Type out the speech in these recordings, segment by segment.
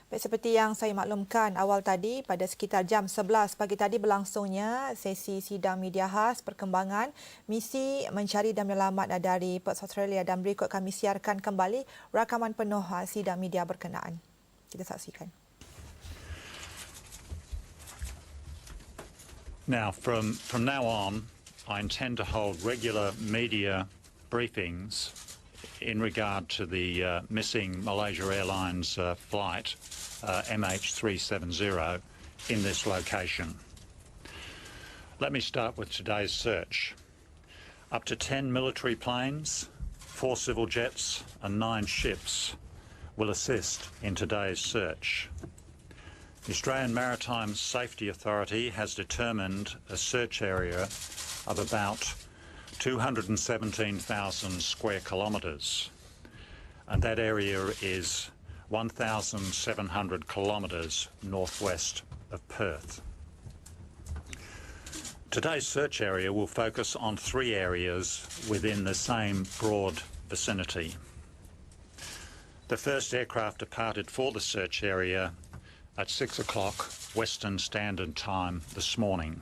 Baik, seperti yang saya maklumkan awal tadi, pada sekitar jam 11 pagi tadi berlangsungnya sesi sidang media khas perkembangan misi mencari dan menyelamat dari Perth Australia, dan berikut kami siarkan kembali rakaman penuh sidang media berkenaan. Kita saksikan. Now, from now on, I intend to hold regular media briefings in regard to the missing Malaysia Airlines flight MH370 in this location. Let me start with today's search. Up to 10 military planes, 4 civil jets and 9 ships will assist in today's search. The Australian Maritime Safety Authority has determined a search area of about 217,000 square kilometres, and that area is 1,700 kilometres northwest of Perth. Today's search area will focus on 3 areas within the same broad vicinity. The first aircraft departed for the search area at 6 o'clock Western Standard Time this morning.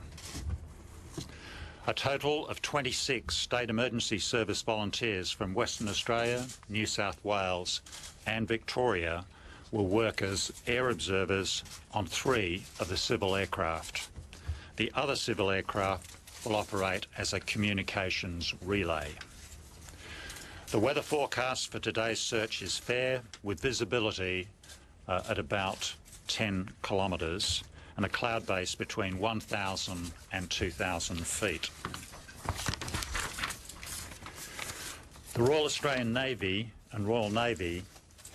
A total of 26 State Emergency Service volunteers from Western Australia, New South Wales and Victoria will work as air observers on 3 of the civil aircraft. The other civil aircraft will operate as a communications relay. The weather forecast for today's search is fair, with visibility at about 10 kilometres and a cloud base between 1,000 and 2,000 feet. The Royal Australian Navy and Royal Navy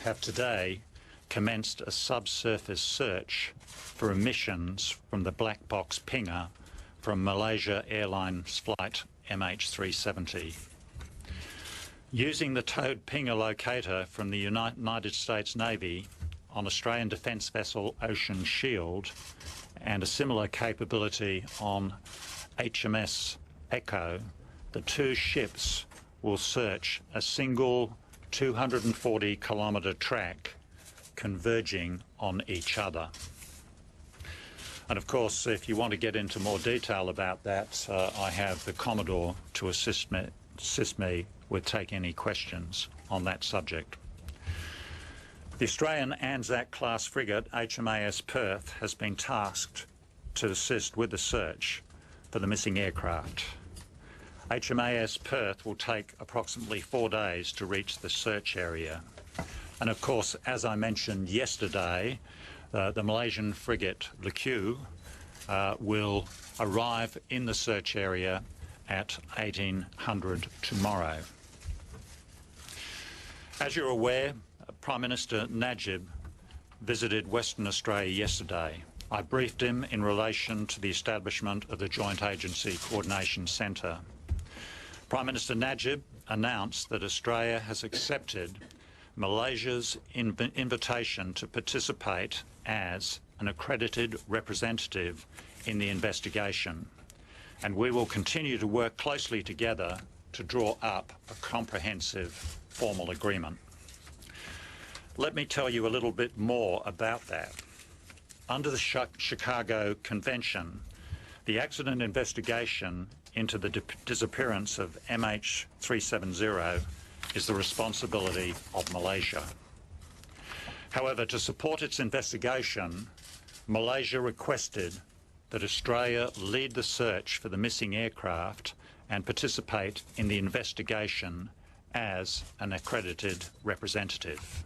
have today commenced a subsurface search for emissions from the black box pinger from Malaysia Airlines flight MH370. Using the towed pinger locator from the United States Navy on Australian Defence Vessel Ocean Shield and a similar capability on HMS Echo, the 2 ships will search a single 240-kilometre track converging on each other. And of course, if you want to get into more detail about that, I have the Commodore to assist me with taking any questions on that subject. The Australian Anzac-class frigate HMAS Perth has been tasked to assist with the search for the missing aircraft. HMAS Perth will take approximately 4 days to reach the search area. And of course, as I mentioned yesterday, the Malaysian frigate LQ will arrive in the search area at 1800 tomorrow. As you're aware, Prime Minister Najib visited Western Australia yesterday. I briefed him in relation to the establishment of the Joint Agency Coordination Centre. Prime Minister Najib announced that Australia has accepted Malaysia's invitation to participate as an accredited representative in the investigation, and we will continue to work closely together to draw up a comprehensive formal agreement. Let me tell you a little bit more about that. Under the Chicago Convention, the accident investigation into the disappearance of MH370 is the responsibility of Malaysia. However, to support its investigation, Malaysia requested that Australia lead the search for the missing aircraft and participate in the investigation as an accredited representative.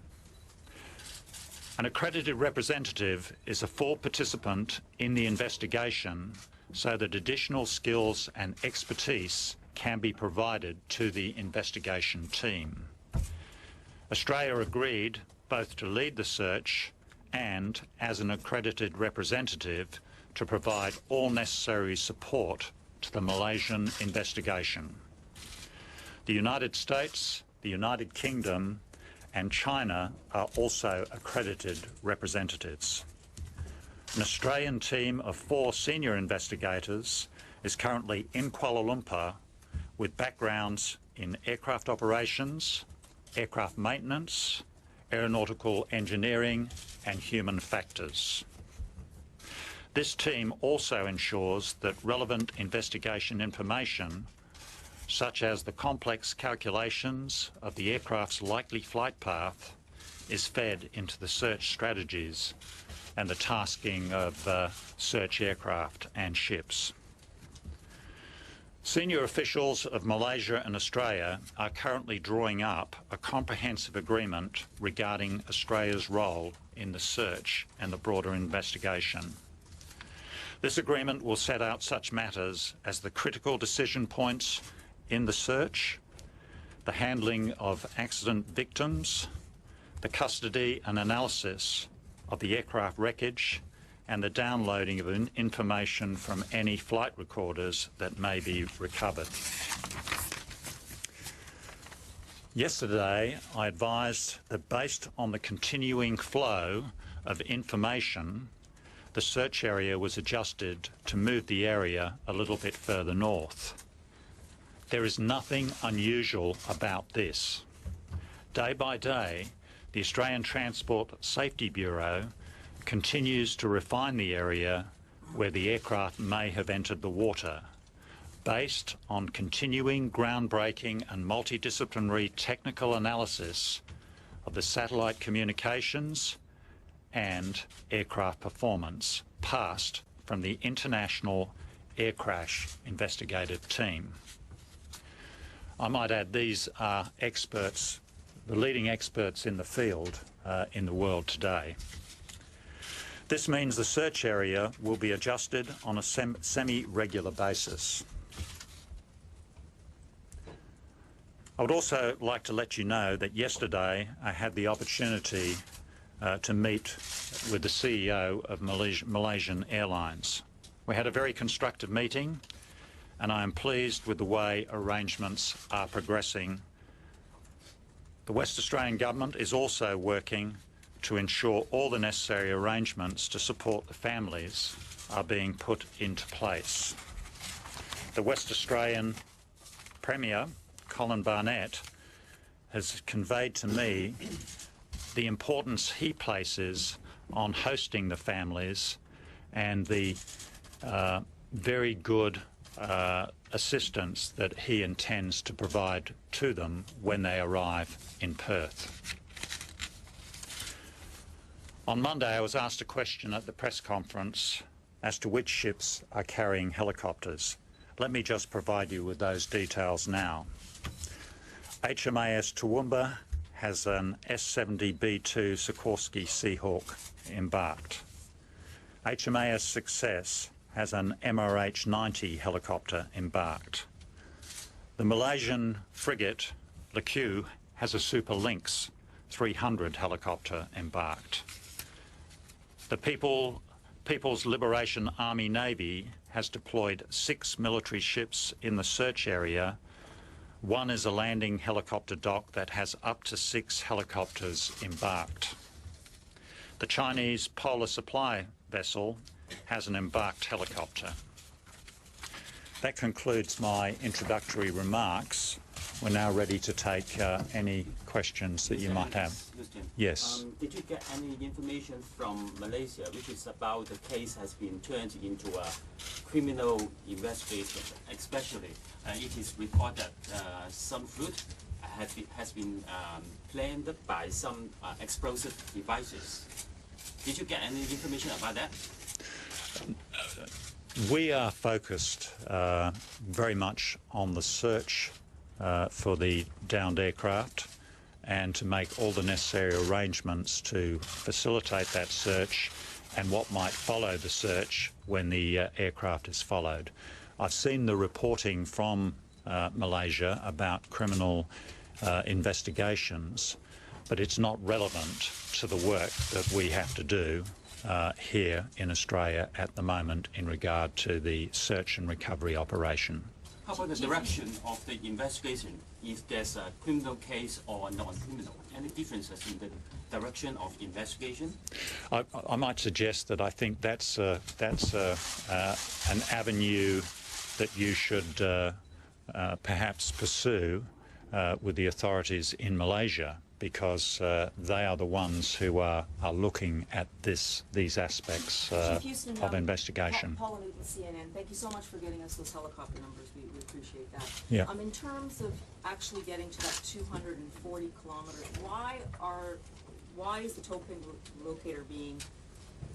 An accredited representative is a full participant in the investigation so that additional skills and expertise can be provided to the investigation team. Australia agreed both to lead the search and, as an accredited representative, to provide all necessary support to the Malaysian investigation. The United States, the United Kingdom and China are also accredited representatives. An Australian team of 4 senior investigators is currently in Kuala Lumpur with backgrounds in aircraft operations, aircraft maintenance, aeronautical engineering and human factors. This team also ensures that relevant investigation information, such as the complex calculations of the aircraft's likely flight path, is fed into the search strategies and the tasking of search aircraft and ships. Senior officials of Malaysia and Australia are currently drawing up a comprehensive agreement regarding Australia's role in the search and the broader investigation. This agreement will set out such matters as the critical decision points in the search, the handling of accident victims, the custody and analysis of the aircraft wreckage, and the downloading of information from any flight recorders that may be recovered. Yesterday, I advised that based on the continuing flow of information, the search area was adjusted to move the area a little bit further north. There is nothing unusual about this. Day by day, the Australian Transport Safety Bureau continues to refine the area where the aircraft may have entered the water, based on continuing groundbreaking and multidisciplinary technical analysis of the satellite communications and aircraft performance passed from the International Air Crash Investigative Team. I might add, these are experts, the leading experts in the field in the world today. This means the search area will be adjusted on a semi-regular basis. I would also like to let you know that yesterday I had the opportunity to meet with the CEO of Malaysian Airlines. We had a very constructive meeting, and I am pleased with the way arrangements are progressing. The West Australian Government is also working to ensure all the necessary arrangements to support the families are being put into place. The West Australian Premier, Colin Barnett, has conveyed to me the importance he places on hosting the families and the very good assistance that he intends to provide to them when they arrive in Perth. On Monday, I was asked a question at the press conference as to which ships are carrying helicopters. Let me just provide you with those details now. HMAS Toowoomba has an S-70B2 Sikorsky Seahawk embarked. HMAS Success has an MRH-90 helicopter embarked. The Malaysian frigate Lecu has a Super Lynx 300 helicopter embarked. The People's Liberation Army Navy has deployed 6 military ships in the search area. One is a landing helicopter dock that has up to 6 helicopters embarked. The Chinese Polar Supply vessel has an embarked helicopter. That concludes my introductory remarks. We're now ready to take any questions that you might have. Yes. Did you get any information from Malaysia, which is about the case has been turned into a criminal investigation, especially it is reported some fruit has been planted by some explosive devices. Did you get any information about that? We are focused very much on the search for the downed aircraft and to make all the necessary arrangements to facilitate that search and what might follow the search when the aircraft is followed. I've seen the reporting from Malaysia about criminal investigations, but it's not relevant to the work that we have to do here in Australia at the moment in regard to the search and recovery operation. How about the direction of the investigation? If there's a criminal case or non-criminal, any differences in the direction of investigation? I might suggest that I think that's an avenue that you should perhaps pursue with the authorities in Malaysia. because they are the ones who are looking at these aspects Chief Houston, of investigation. Paula Newton, CNN. Thank you so much for getting us those helicopter numbers. We appreciate that. Yeah. In terms of actually getting to that 240 kilometers, why is the tow pin locator being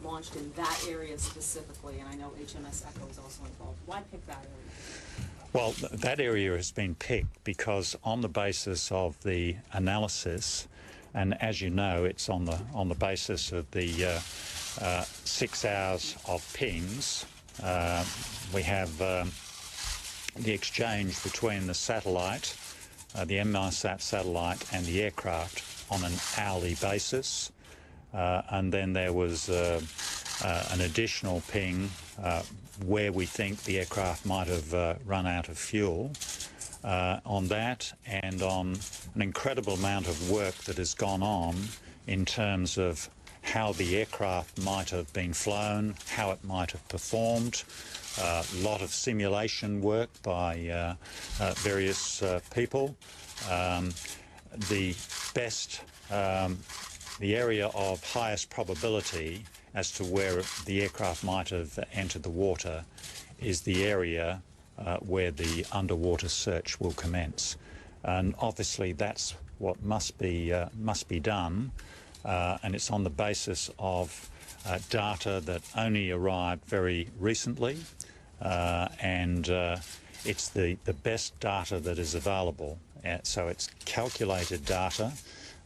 launched in that area specifically? And I know HMS Echo is also involved. Why pick that area? Well, that area has been picked because on the basis of the analysis, and as you know, it's on the basis of the 6 hours of pings. We have the exchange between the satellite, the MRSAT satellite, and the aircraft on an hourly basis, and then there was an additional ping where we think the aircraft might have run out of fuel. On that, and on an incredible amount of work that has gone on in terms of how the aircraft might have been flown, how it might have performed, a lot of simulation work by various people. The area of highest probability as to where the aircraft might have entered the water is the area where the underwater search will commence. And obviously that's what must be done, and it's on the basis of data that only arrived very recently, and it's the best data that is available. So it's calculated data.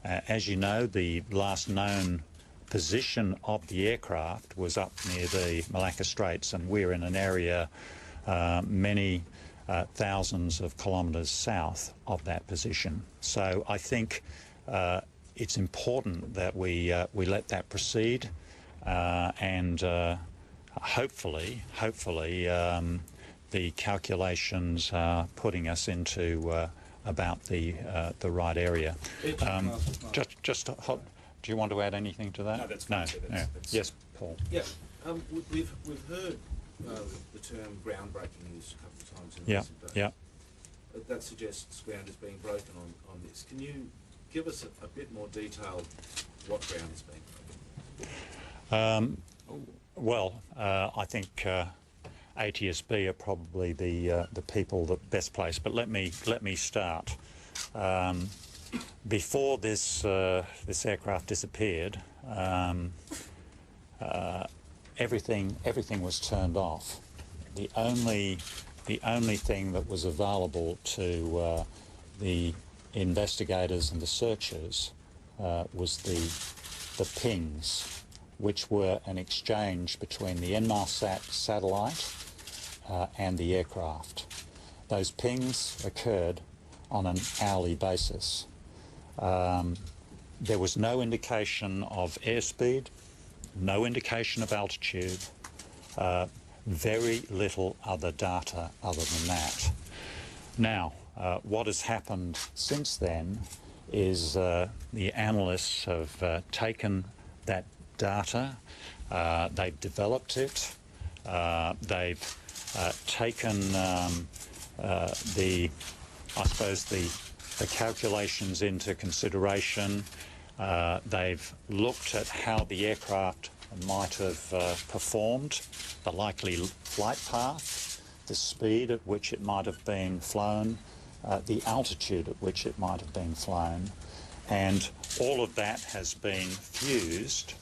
As you know, the last known position of the aircraft was up near the Malacca Straits, and we're in an area many thousands of kilometres south of that position. So I think it's important that we let that proceed, and hopefully the calculations are putting us into about the right area. Just do you want to add anything to that? No, that's fine. No. That's Yes, Paul. Yeah, we've heard the term groundbreaking used a couple of times in Yeah, recent days. yeah. That suggests ground is being broken on this. Can you give us a bit more detail what ground is being broken? Well, I think ATSB are probably the people that best placed. But let me start. Before this aircraft disappeared, everything was turned off. The only thing that was available to the investigators and the searchers was the pings, which were an exchange between the Inmarsat satellite and the aircraft. Those pings occurred on an hourly basis. There was no indication of airspeed, no indication of altitude, very little other data other than that. Now, what has happened since then is the analysts have taken that data, they've developed it, they've taken the calculations into consideration. They've looked at how the aircraft might have performed, the likely flight path, the speed at which it might have been flown, the altitude at which it might have been flown, and all of that has been fused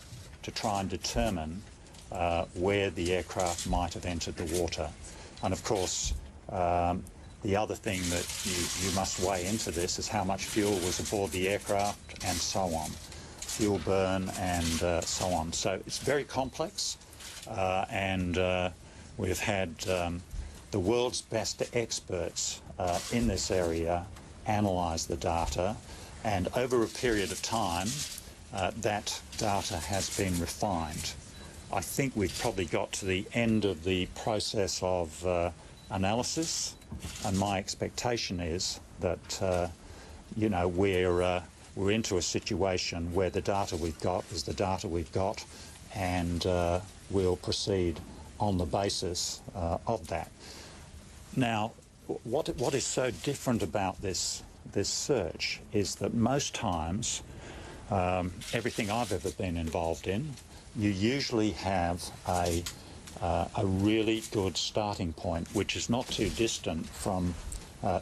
to try and determine where the aircraft might have entered the water. And of course, the other thing that you must weigh into this is how much fuel was aboard the aircraft and so on, fuel burn and so on. So it's very complex, and we've had the world's best experts in this area analyse the data, and over a period of time that data has been refined. I think we've probably got to the end of the process of analysis, and my expectation is that we're into a situation where the data we've got is the data we've got, and we'll proceed on the basis of that. Now, what is so different about this this search is that most times, everything I've ever been involved in, you usually have a really good starting point, which is not too distant from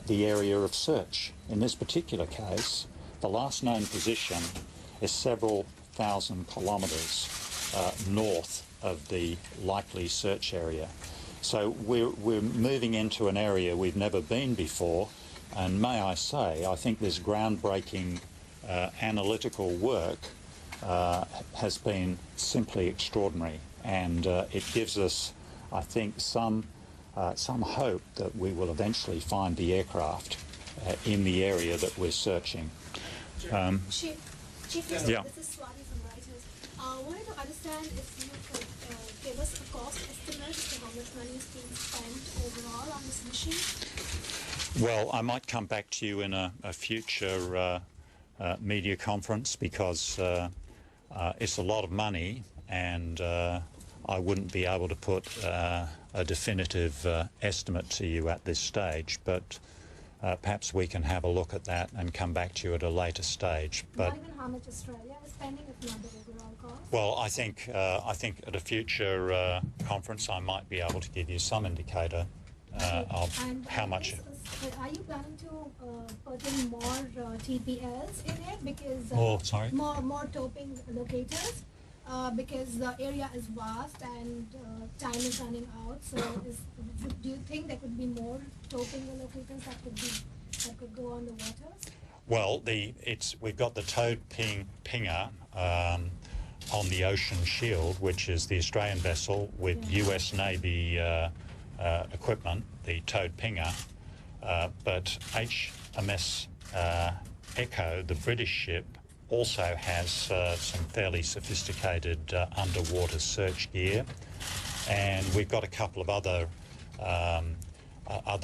the area of search. In this particular case, the last known position is several thousand kilometres north of the likely search area. So we're moving into an area we've never been before, and may I say, I think this groundbreaking analytical work has been simply extraordinary, and it gives us, I think, some hope that we will eventually find the aircraft in the area that we're searching. Chief, Yeah. this is Swati from Reuters. Wanted to understand if you could give us a cost estimate as to how much money is being spent overall on this mission. Well, I might come back to you in a future media conference, because it's a lot of money, and I wouldn't be able to put a definitive estimate to you at this stage, but perhaps we can have a look at that and come back to you at a later stage. But Not even how much Australia is spending, if not the overall cost. well, I think at a future conference I might be able to give you some indicator of And how much. Are you planning to put in more TPLs in it, because more toping locators, because the area is vast and time is running out. So, do you think there could be more toping locators that could go on the waters? Well, we've got the towed pinger on the Ocean Shield, which is the Australian vessel with US Navy equipment, the towed pinger, but HMS Echo, the British ship, also has some fairly sophisticated underwater search gear, and we've got a couple of other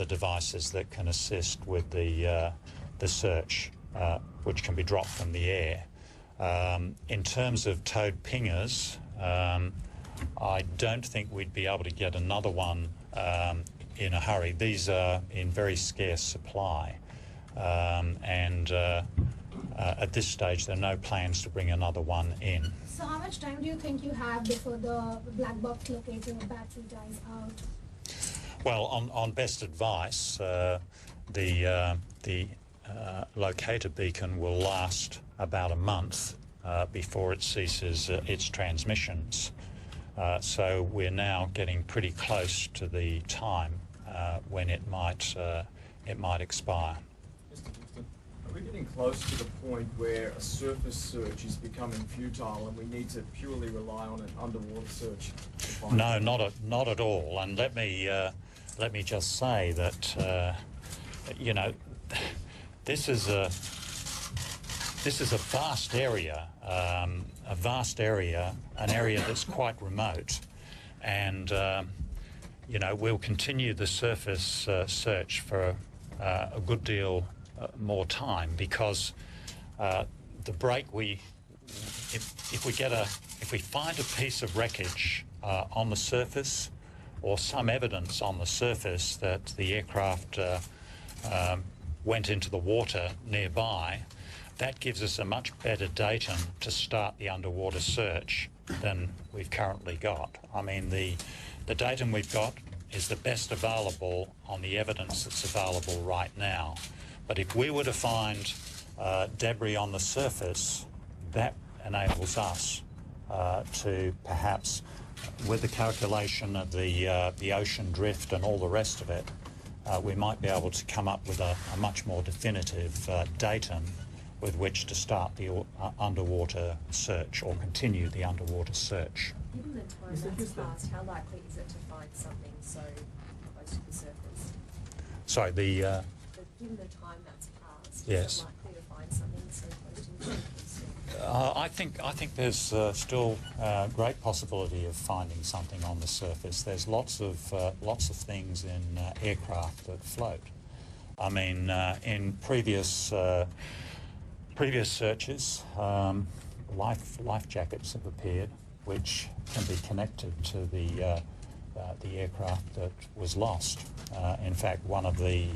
devices that can assist with the search, which can be dropped from the air. In terms of towed pingers, I don't think we'd be able to get another one in a hurry. These are in very scarce supply, and at this stage there are no plans to bring another one in. So how much time do you think you have before the black box locator battery dies out? Well, on best advice, the locator beacon will last about a month before it ceases its transmissions. So we're now getting pretty close to the time when it might expire. Mr. Clifton, are we getting close to the point where a surface search is becoming futile and we need to purely rely on an underwater search? No, not at all. And let me just say that this is a vast area, an area that's quite remote, and we'll continue the surface search for a good deal more time, because the break if we find a piece of wreckage on the surface, or some evidence on the surface that the aircraft went into the water nearby, that gives us a much better datum to start the underwater search than we've currently got. I mean, the datum we've got is the best available on the evidence that's available right now. But if we were to find debris on the surface, that enables us to perhaps, with the calculation of the ocean drift and all the rest of it, we might be able to come up with a much more definitive datum with which to start the underwater search, or continue the underwater search. Given the time that's passed, how likely is it to find something so close to the surface? Sorry, Given the time that's passed, Yes. is it likely to find something so close to the surface? I think there's still great possibility of finding something on the surface. There's lots of things in aircraft that float. I mean, in previous searches, life jackets have appeared, which can be connected to the aircraft that was lost. In fact, one of the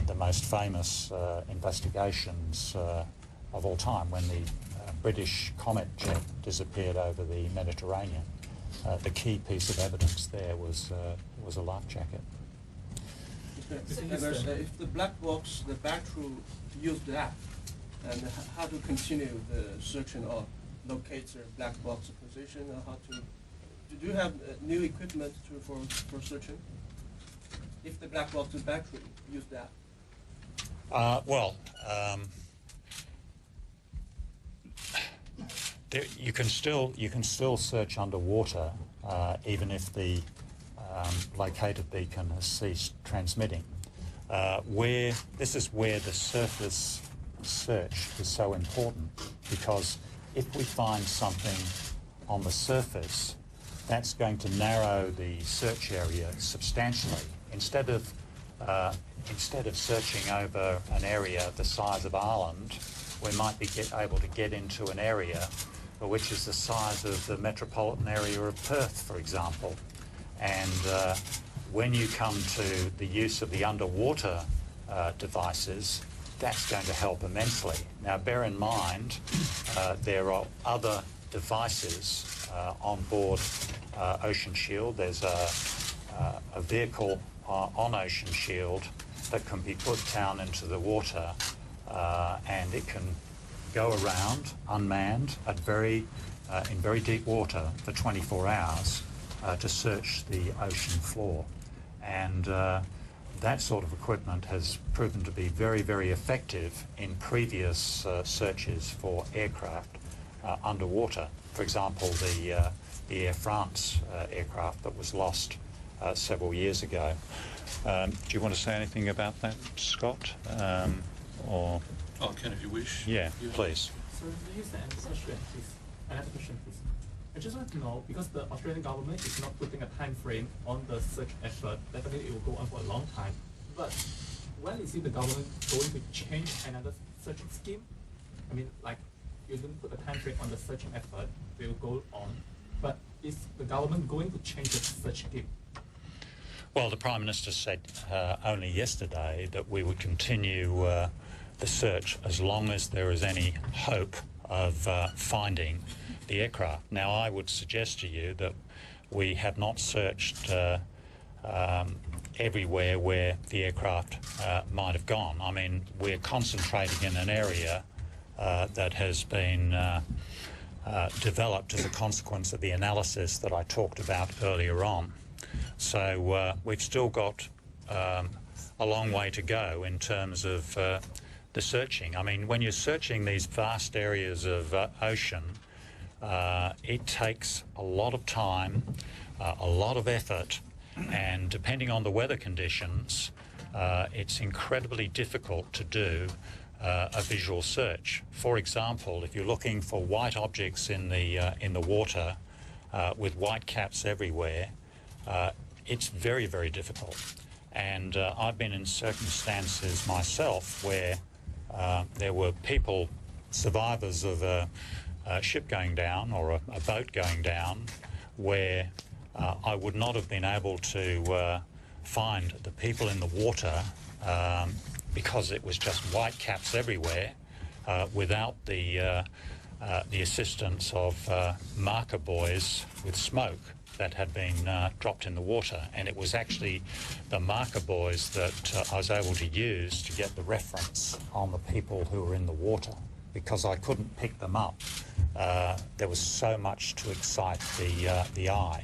the most famous investigations of all time, when the British Comet jet disappeared over the Mediterranean. The key piece of evidence there was a life jacket. If the black box, the battery use that, and how to continue the searching or locate the black box position, or how to, do you have new equipment for searching? If the black box battery use that? You can still search underwater even if the located beacon has ceased transmitting. This is where the surface search is so important, because if we find something on the surface, that's going to narrow the search area substantially. Instead of searching over an area the size of Ireland, we might be able to get into an area which is the size of the metropolitan area of Perth, for example. And when you come to the use of the underwater devices, that's going to help immensely. Now, bear in mind, there are other devices on board Ocean Shield. There's a vehicle on Ocean Shield that can be put down into the water and it can go around unmanned at in very deep water for 24 hours to search the ocean floor. And that sort of equipment has proven to be very, very effective in previous searches for aircraft underwater. For example, the Air France aircraft that was lost several years ago. Do you want to say anything about that, Scott? Or? Oh, Ken, if you wish. Yeah, please. So here's the question, please. Another question, please. I just want to know, because the Australian government is not putting a time frame on the search effort, definitely it will go on for a long time. But when is the government going to change another searching scheme? I mean, like, you didn't put a time frame on the searching effort, it will go on. But is the government going to change the search scheme? Well, the Prime Minister said only yesterday that we would continue the search as long as there is any hope of finding the aircraft. Now, I would suggest to you that we have not searched everywhere where the aircraft might have gone. I mean, we're concentrating in an area that has been developed as a consequence of the analysis that I talked about earlier on. So we've still got a long way to go in terms of the searching. I mean, when you're searching these vast areas of ocean, it takes a lot of time, a lot of effort, and depending on the weather conditions, it's incredibly difficult to do a visual search. For example, if you're looking for white objects in the water with white caps everywhere, it's very, very difficult. And I've been in circumstances myself where there were people, survivors of a ship going down or a boat going down, where I would not have been able to find the people in the water because it was just white caps everywhere without the assistance of marker buoys with smoke that had been dropped in the water. And it was actually the marker buoys that I was able to use to get the reference on the people who were in the water, because I couldn't pick them up. There was so much to excite the eye.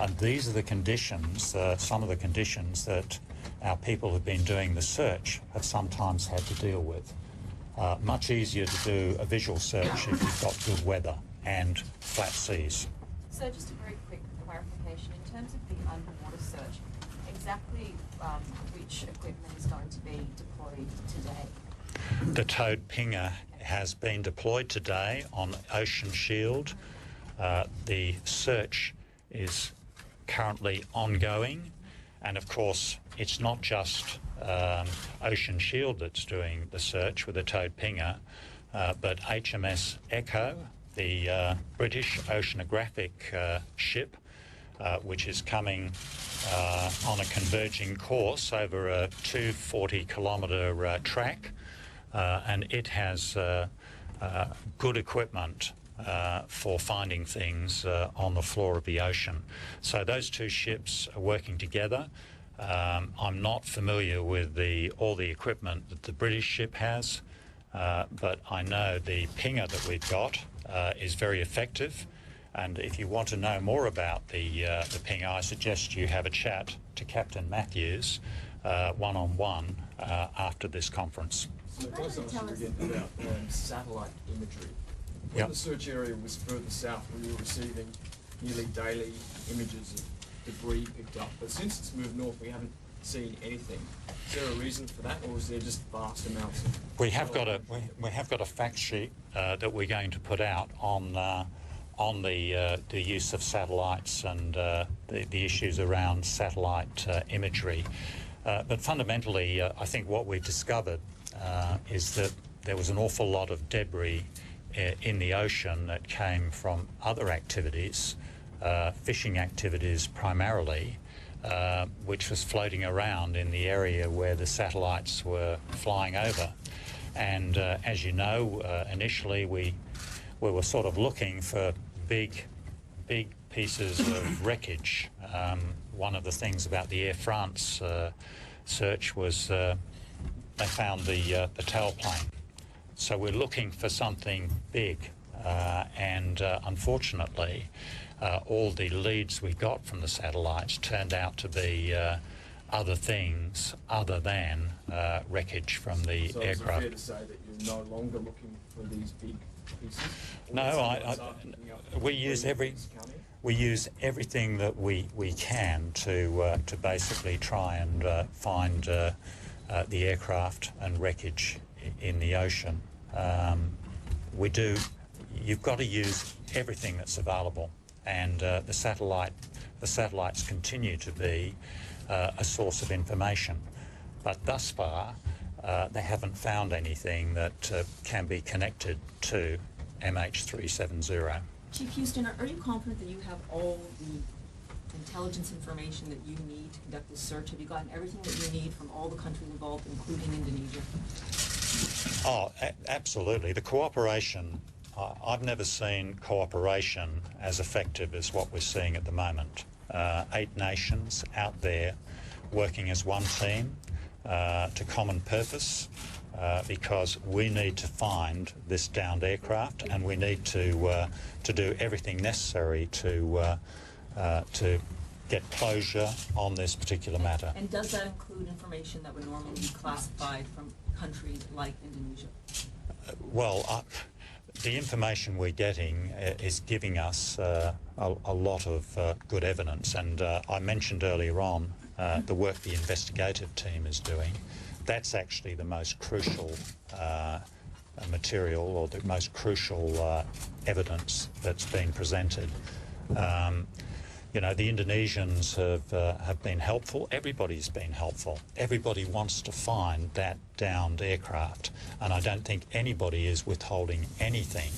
And these are the conditions, some of the conditions that our people who've been doing the search have sometimes had to deal with. Much easier to do a visual search if you've got good weather and flat seas. So just a very quick clarification, in terms of the underwater search, exactly which equipment is going to be deployed today? The towed pinger has been deployed today on Ocean Shield. The search is currently ongoing, and of course it's not just Ocean Shield that's doing the search with a towed pinger, but HMS Echo, the British oceanographic ship, which is coming on a converging course over a 240-kilometre track, and it has good equipment for finding things on the floor of the ocean. So those two ships are working together. I'm not familiar with all the equipment that the British ship has, but I know the pinger that we've got is very effective. And if you want to know more about the pinger, I suggest you have a chat to Captain Matthews one-on-one after this conference. So can I ask you again about satellite imagery? When Yep. the search area was further south, we were receiving nearly daily images of debris picked up. But since it's moved north, we haven't seen anything. Is there a reason for that, or is there just vast amounts of... We have got a fact sheet that we're going to put out on the use of satellites and the issues around satellite imagery. But fundamentally, I think what we've discovered is that there was an awful lot of debris in the ocean that came from other activities, fishing activities primarily, which was floating around in the area where the satellites were flying over. And as you know, initially we were sort of looking for big pieces of wreckage. One of the things about the Air France search was they found the tailplane. So we're looking for something big, and unfortunately, all the leads we got from the satellites turned out to be other things other than wreckage from the So aircraft. is it fair to say that you're no longer looking for these big pieces? No, we use everything that we can to basically try and find the aircraft and wreckage in the ocean. You've got to use everything that's available, and the satellites continue to be a source of information. But thus far, they haven't found anything that can be connected to MH370. Chief Houston, are you confident that you have all the intelligence information that you need to conduct this search? Have you gotten everything that you need from all the countries involved, including Indonesia? Oh, absolutely. The cooperation, I've never seen cooperation as effective as what we're seeing at the moment. 8 nations out there working as one team to common purpose, because we need to find this downed aircraft, and we need to do everything necessary to get closure on this particular matter. And does that include information that would normally be classified from countries like Indonesia? Well, the information we're getting is giving us a lot of good evidence, and I mentioned earlier on the work the investigative team is doing. That's actually the most crucial material, or the most crucial evidence that's been presented. You know, the Indonesians have been helpful. Everybody's been helpful. Everybody wants to find that downed aircraft, and I don't think anybody is withholding anything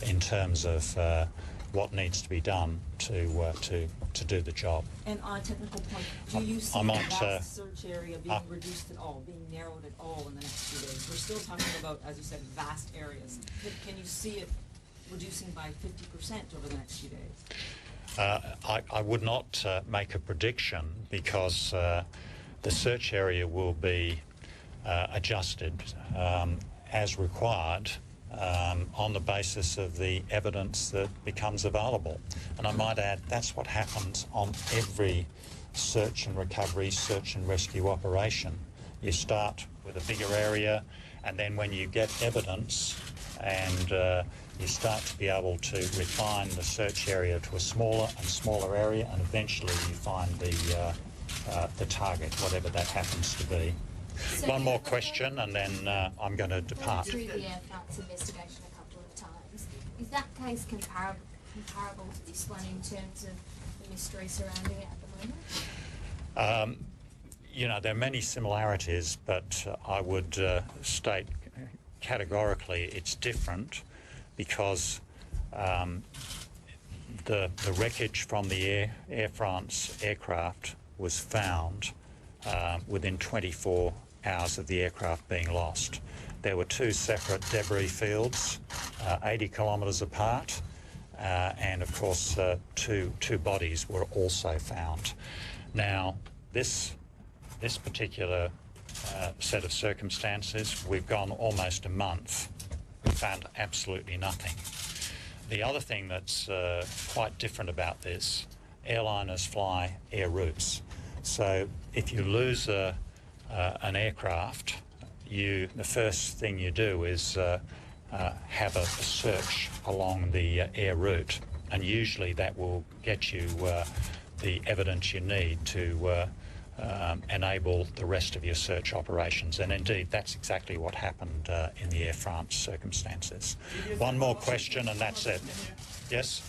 in terms of what needs to be done to do the job. And on a technical point, do you see that search area being reduced at all, being narrowed at all in the next few days? We're still talking about, as you said, vast areas. Can you see it reducing by 50% over the next few days? I would not make a prediction, because the search area will be adjusted as required on the basis of the evidence that becomes available. And I might add, that's what happens on every search and recovery, search and rescue operation. You start with a bigger area, and then when you get evidence and you start to be able to refine the search area to a smaller and smaller area, and eventually you find the target, whatever that happens to be. So One more question, and then I'm going to depart. Through the Air France investigation a couple of times. Is that case comparable to this one in terms of the mystery surrounding it at the moment? You know, there are many similarities, but I would state categorically it's different, because the wreckage from the Air France aircraft was found within 24 hours of the aircraft being lost. There were two separate debris fields, 80 kilometres apart, and of course two bodies were also found. Now, this particular set of circumstances, we've gone almost a month. We found absolutely nothing. The other thing that's quite different about this, airliners fly air routes. So if you lose an aircraft, the first thing you do is have a search along the air route, and usually that will get you the evidence you need to enable the rest of your search operations. And indeed, that's exactly what happened in the Air France circumstances. One more question and that's it. Yes?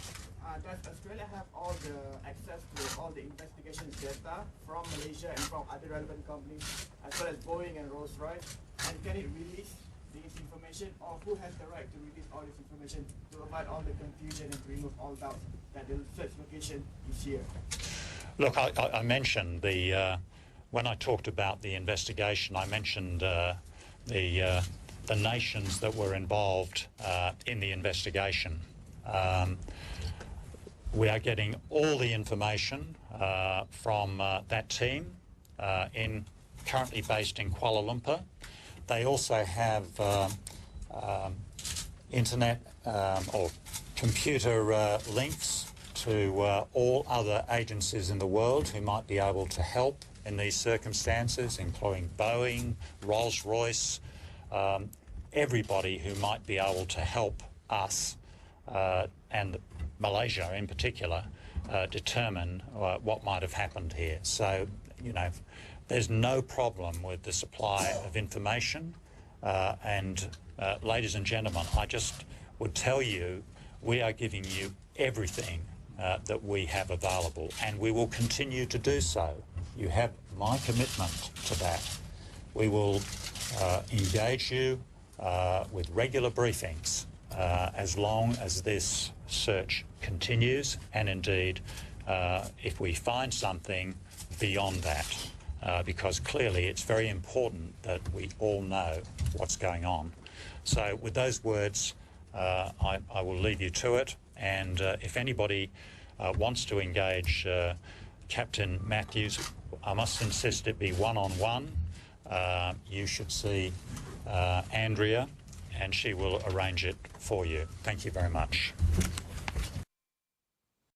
Does Australia have all the access to all the investigation data from Malaysia and from other relevant companies, as well as Boeing and Rolls-Royce? And can it release this information, or who has the right to release all this information to avoid all the confusion and to remove all doubt that the search location is here? Look, I mentioned when I talked about the investigation, I mentioned the nations that were involved in the investigation. We are getting all the information from that team, currently based in Kuala Lumpur. They also have internet or computer links to all other agencies in the world who might be able to help in these circumstances, including Boeing, Rolls-Royce, everybody who might be able to help us and Malaysia in particular determine what might have happened here. So, you know, there's no problem with the supply of information, and ladies and gentlemen, I just would tell you we are giving you everything that we have available, and we will continue to do so. You have my commitment to that. We will engage you with regular briefings as long as this search continues, and indeed if we find something beyond that, because clearly it's very important that we all know what's going on. So with those words, I will leave you to it, and if anybody wants to engage Captain Matthews, I must insist it be one-on-one. You should see Andrea, and she will arrange it for you. Thank you very much.